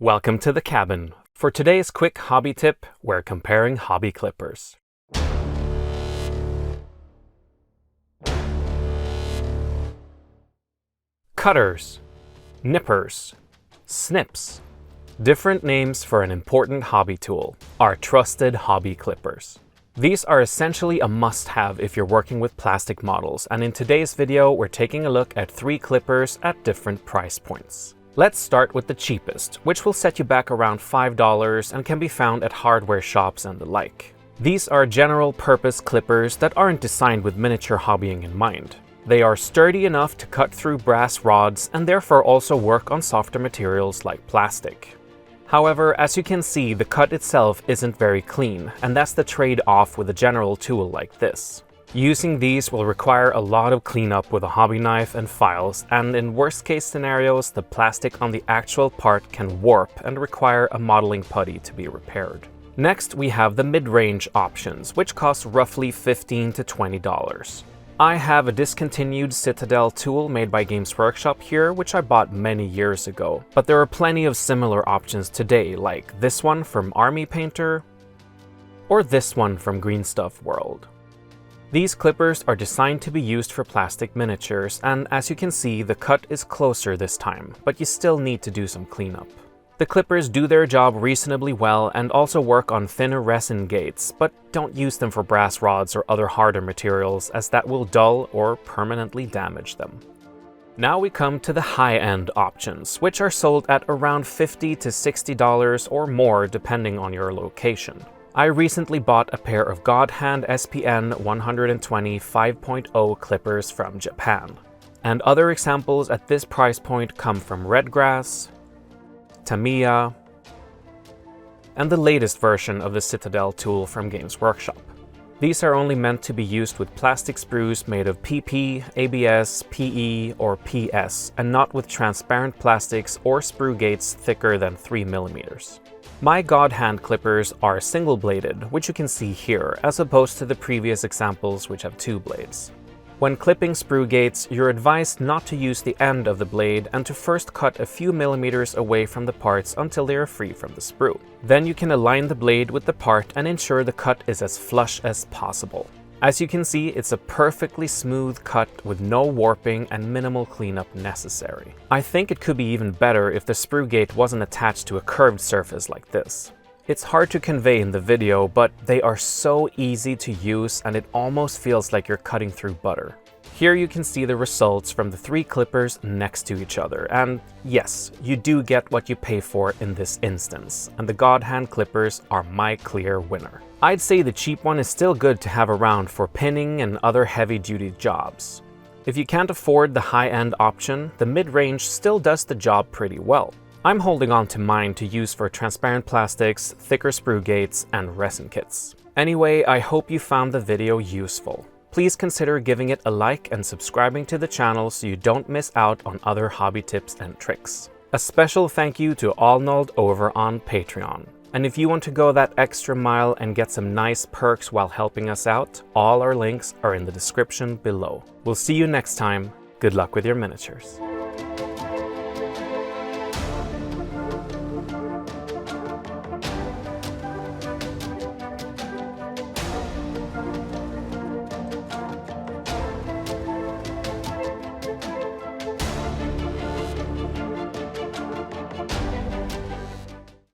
Welcome to the cabin. For today's quick hobby tip, we're comparing hobby clippers. Cutters, nippers, snips. Different names for an important hobby tool, our trusted hobby clippers. These are essentially a must-have if you're working with plastic models, and in today's video we're taking a look at 3 clippers at different price points. Let's start with the cheapest, which will set you back around $5 and can be found at hardware shops and the like. These are general-purpose clippers that aren't designed with miniature hobbying in mind. They are sturdy enough to cut through brass rods and therefore also work on softer materials like plastic. However, as you can see, the cut itself isn't very clean, and that's the trade-off with a general tool like this. Using these will require a lot of cleanup with a hobby knife and files, and in worst-case scenarios, the plastic on the actual part can warp and require a modeling putty to be repaired. Next, we have the mid-range options, which cost roughly $15 to $20. I have a discontinued Citadel tool made by Games Workshop here, which I bought many years ago, but there are plenty of similar options today, like this one from Army Painter, or this one from Green Stuff World. These clippers are designed to be used for plastic miniatures, and as you can see, the cut is closer this time, but you still need to do some cleanup. The clippers do their job reasonably well and also work on thinner resin gates, but don't use them for brass rods or other harder materials, as that will dull or permanently damage them. Now we come to the high-end options, which are sold at around $50 to $60 or more depending on your location. I recently bought a pair of God Hand SPN 120 5.0 clippers from Japan. And other examples at this price point come from Redgrass, Tamiya, and the latest version of the Citadel tool from Games Workshop. These are only meant to be used with plastic sprues made of PP, ABS, PE, or PS, and not with transparent plastics or sprue gates thicker than 3 mm. My God Hand clippers are single-bladed, which you can see here, as opposed to the previous examples which have 2 blades. When clipping sprue gates, you're advised not to use the end of the blade and to first cut a few millimeters away from the parts until they are free from the sprue. Then you can align the blade with the part and ensure the cut is as flush as possible. As you can see, it's a perfectly smooth cut with no warping and minimal cleanup necessary. I think it could be even better if the sprue gate wasn't attached to a curved surface like this. It's hard to convey in the video, but they are so easy to use and it almost feels like you're cutting through butter. Here you can see the results from the 3 clippers next to each other, and yes, you do get what you pay for in this instance, and the God Hand clippers are my clear winner. I'd say the cheap one is still good to have around for pinning and other heavy-duty jobs. If you can't afford the high-end option, the mid-range still does the job pretty well. I'm holding on to mine to use for transparent plastics, thicker sprue gates, and resin kits. Anyway, I hope you found the video useful. Please consider giving it a like and subscribing to the channel so you don't miss out on other hobby tips and tricks. A special thank you to Arnold over on Patreon. And if you want to go that extra mile and get some nice perks while helping us out, all our links are in the description below. We'll see you next time. Good luck with your miniatures.